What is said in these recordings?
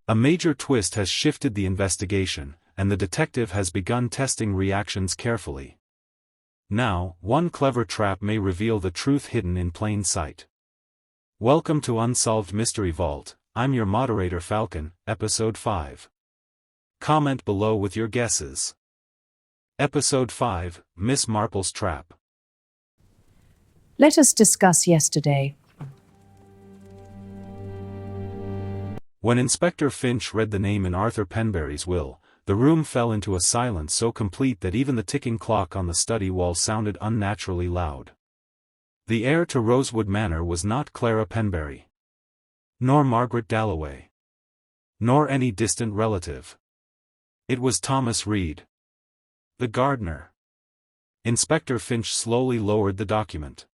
A major twist has shifted the investigation, and the detective has begun testing reactions carefully. Now, one clever trap may reveal the truth hidden in plain sight. Welcome to Unsolved Mystery Vault. I'm your moderator Falcon, Episode 5. Comment below with your guesses. Episode 5, Miss Marple's Trap. Let us discuss yesterday. When Inspector Finch read the name in Arthur Penberry's will, the room fell into a silence so complete that even the ticking clock on the study wall sounded unnaturally loud. The heir to Rosewood Manor was not Clara Penberry, nor Margaret Dalloway, nor any distant relative. It was Thomas Reed, the gardener. Inspector Finch slowly lowered the document.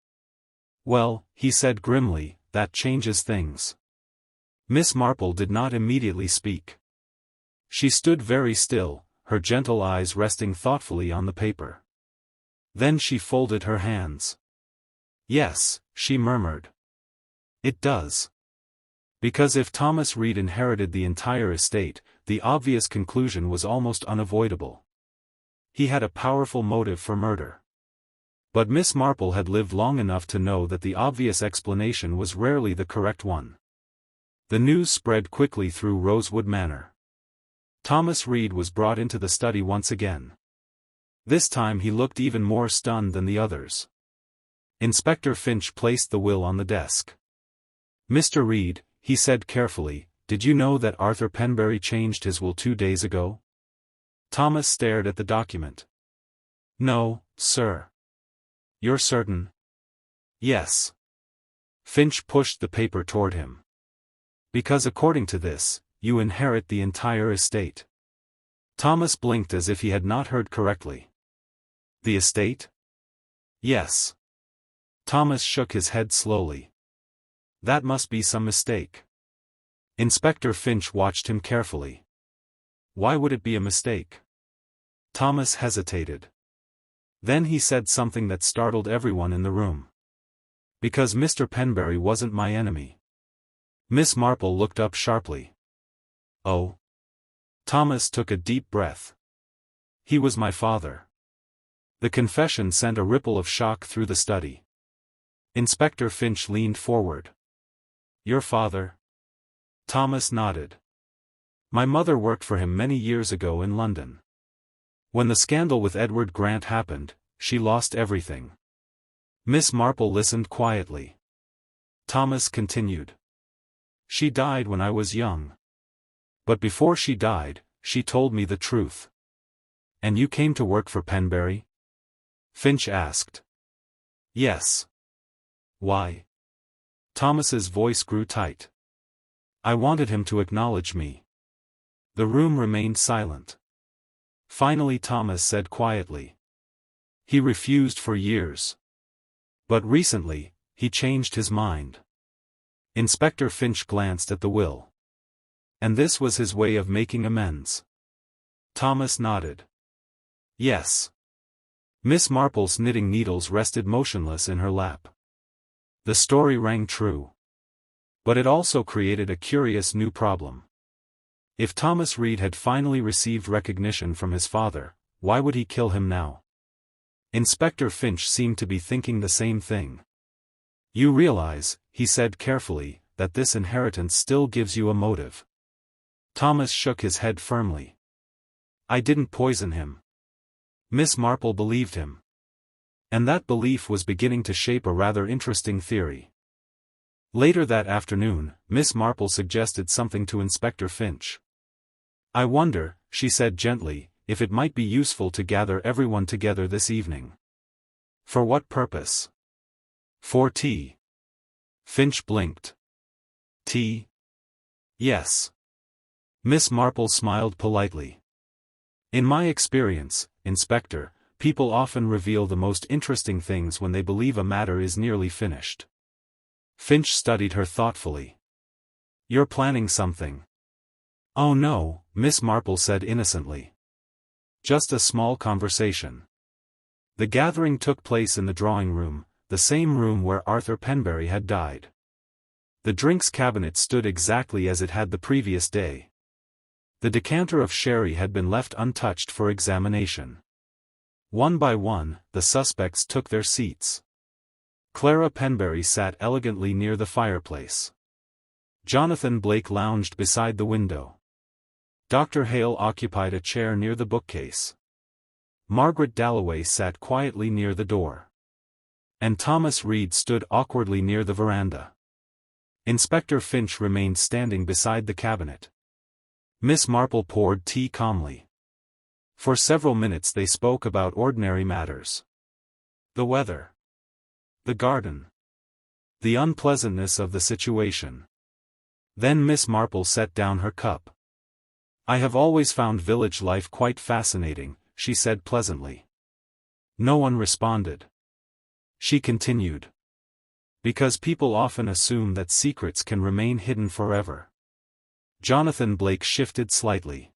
"Well," he said grimly, "that changes things." Miss Marple did not immediately speak. She stood very still, her gentle eyes resting thoughtfully on the paper. Then she folded her hands. "Yes," she murmured. "It does. Because if Thomas Reed inherited the entire estate, the obvious conclusion was almost unavoidable. He had a powerful motive for murder. But Miss Marple had lived long enough to know that the obvious explanation was rarely the correct one. The news spread quickly through Rosewood Manor. Thomas Reed was brought into the study once again. This time he looked even more stunned than the others. Inspector Finch placed the will on the desk. "Mr. Reed," he said carefully, "did you know that Arthur Penberry changed his will 2 days ago?" Thomas stared at the document. "No, sir." "You're certain?" "Yes." Finch pushed the paper toward him. "Because according to this, you inherit the entire estate." Thomas blinked as if he had not heard correctly. "The estate?" "Yes." Thomas shook his head slowly. "That must be some mistake." Inspector Finch watched him carefully. "Why would it be a mistake?" Thomas hesitated. Then he said something that startled everyone in the room. "Because Mr. Penberry wasn't my enemy." Miss Marple looked up sharply. "Oh?" Thomas took a deep breath. "He was my father." The confession sent a ripple of shock through the study. Inspector Finch leaned forward. "Your father?" Thomas nodded. "My mother worked for him many years ago in London. When the scandal with Edward Grant happened, she lost everything." Miss Marple listened quietly. Thomas continued. "She died when I was young. But before she died, she told me the truth." "And you came to work for Penberry?" Finch asked. "Yes." "Why?" Thomas's voice grew tight. "I wanted him to acknowledge me." The room remained silent. Finally Thomas said quietly. "He refused for years. But recently, he changed his mind." Inspector Finch glanced at the will. "And this was his way of making amends?" Thomas nodded. "Yes." Miss Marple's knitting needles rested motionless in her lap. The story rang true. But it also created a curious new problem. If Thomas Reed had finally received recognition from his father, why would he kill him now? Inspector Finch seemed to be thinking the same thing. "You realize," he said carefully, "that this inheritance still gives you a motive." Thomas shook his head firmly. "I didn't poison him." Miss Marple believed him. And that belief was beginning to shape a rather interesting theory. Later that afternoon, Miss Marple suggested something to Inspector Finch. "I wonder," she said gently, "if it might be useful to gather everyone together this evening." "For what purpose?" "For tea." Finch blinked. "Tea?" "Yes." Miss Marple smiled politely. "In my experience, Inspector, people often reveal the most interesting things when they believe a matter is nearly finished." Finch studied her thoughtfully. "You're planning something." "Oh no," Miss Marple said innocently. "Just a small conversation." The gathering took place in the drawing room, the same room where Arthur Penberry had died. The drinks cabinet stood exactly as it had the previous day. The decanter of sherry had been left untouched for examination. One by one, the suspects took their seats. Clara Penberry sat elegantly near the fireplace. Jonathan Blake lounged beside the window. Dr. Hale occupied a chair near the bookcase. Margaret Dalloway sat quietly near the door. And Thomas Reed stood awkwardly near the veranda. Inspector Finch remained standing beside the cabinet. Miss Marple poured tea calmly. For several minutes they spoke about ordinary matters. The weather. The garden. The unpleasantness of the situation. Then Miss Marple set down her cup. "I have always found village life quite fascinating," she said pleasantly. No one responded. She continued. "Because people often assume that secrets can remain hidden forever." Jonathan Blake shifted slightly.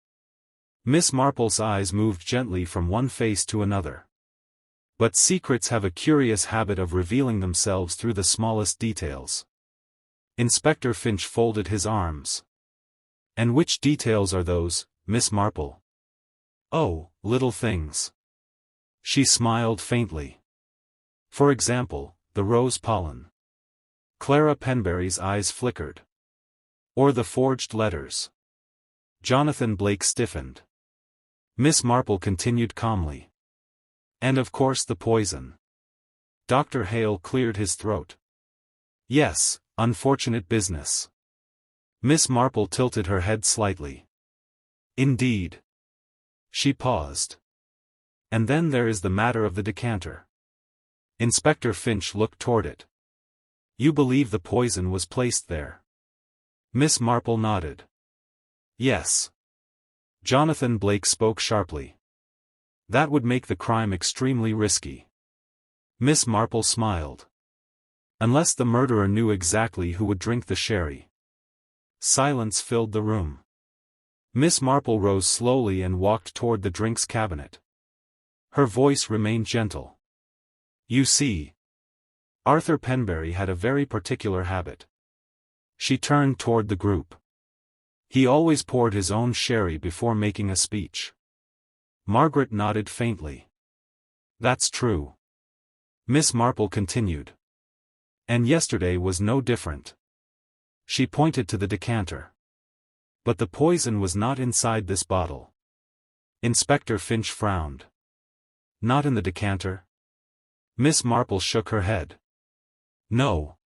Miss Marple's eyes moved gently from one face to another. "But secrets have a curious habit of revealing themselves through the smallest details." Inspector Finch folded his arms. "And which details are those, Miss Marple?" "Oh, little things." She smiled faintly. "For example, the rose pollen." Clara Penberry's eyes flickered. "Or the forged letters." Jonathan Blake stiffened. Miss Marple continued calmly. "And of course the poison." Dr. Hale cleared his throat. "Yes, unfortunate business." Miss Marple tilted her head slightly. "Indeed." She paused. "And then there is the matter of the decanter." Inspector Finch looked toward it. "You believe the poison was placed there?" Miss Marple nodded. "Yes." Jonathan Blake spoke sharply. "That would make the crime extremely risky." Miss Marple smiled. "Unless the murderer knew exactly who would drink the sherry." Silence filled the room. Miss Marple rose slowly and walked toward the drinks cabinet. Her voice remained gentle. "You see, Arthur Penberry had a very particular habit." She turned toward the group. "He always poured his own sherry before making a speech." Margaret nodded faintly. "That's true." Miss Marple continued. "And yesterday was no different." She pointed to the decanter. "But the poison was not inside this bottle." Inspector Finch frowned. "Not in the decanter?" Miss Marple shook her head. "No."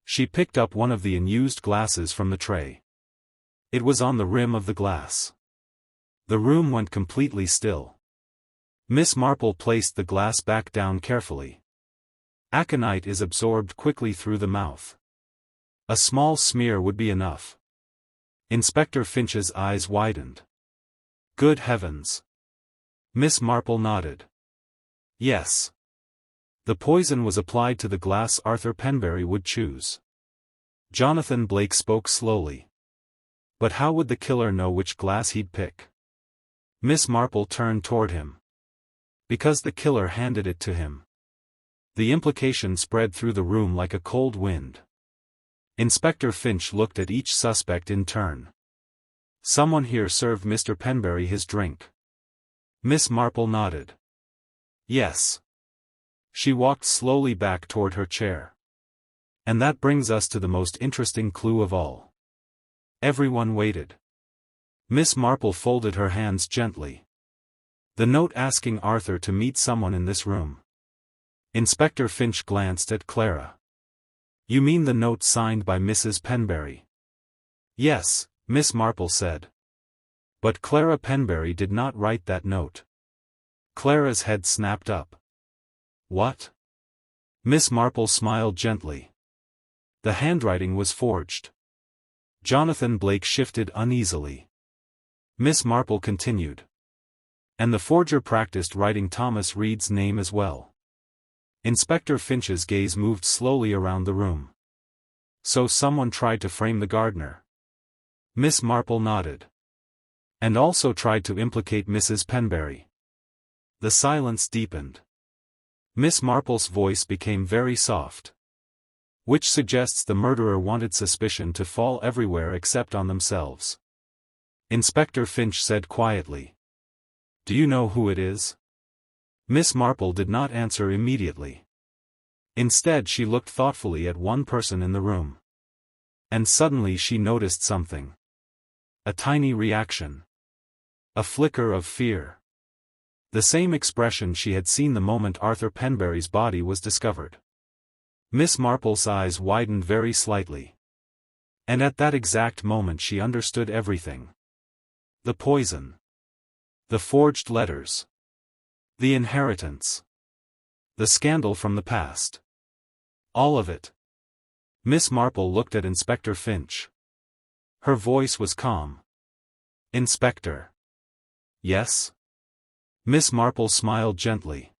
She picked up one of the unused glasses from the tray. It was on the rim of the glass. The room went completely still. Miss Marple placed the glass back down carefully. "Aconite is absorbed quickly through the mouth. A small smear would be enough." Inspector Finch's eyes widened. "Good heavens!" Miss Marple nodded. "Yes. The poison was applied to the glass Arthur Penberry would choose." Jonathan Blake spoke slowly. "But how would the killer know which glass he'd pick?" Miss Marple turned toward him. "Because the killer handed it to him." The implication spread through the room like a cold wind. Inspector Finch looked at each suspect in turn. "Someone here served Mr. Penberry his drink." Miss Marple nodded. "Yes." She walked slowly back toward her chair. "And that brings us to the most interesting clue of all." Everyone waited. Miss Marple folded her hands gently. "The note asking Arthur to meet someone in this room." Inspector Finch glanced at Clara. "You mean the note signed by Mrs. Penberry?" "Yes," Miss Marple said. "But Clara Penberry did not write that note." Clara's head snapped up. "What?" Miss Marple smiled gently. "The handwriting was forged." Jonathan Blake shifted uneasily. Miss Marple continued. "And the forger practiced writing Thomas Reed's name as well." Inspector Finch's gaze moved slowly around the room. "So someone tried to frame the gardener." Miss Marple nodded. "And also tried to implicate Mrs. Penberry." The silence deepened. Miss Marple's voice became very soft. "Which suggests the murderer wanted suspicion to fall everywhere except on themselves." Inspector Finch said quietly. Do you know who it is? Miss Marple did not answer immediately. Instead she looked thoughtfully at one person in the room. And suddenly she noticed something. A tiny reaction. A flicker of fear. The same expression she had seen the moment Arthur Penberry's body was discovered. Miss Marple's eyes widened very slightly. And at that exact moment she understood everything. The poison. The forged letters. The inheritance. The scandal from the past. All of it. Miss Marple looked at Inspector Finch. Her voice was calm. Inspector. Yes? Miss Marple smiled gently.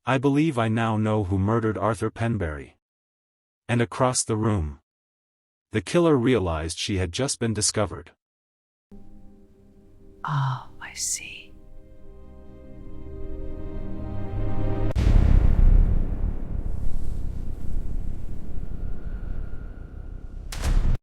I believe I now know who murdered Arthur Penberry. And across the room. The killer realized she had just been discovered. Ah, I see.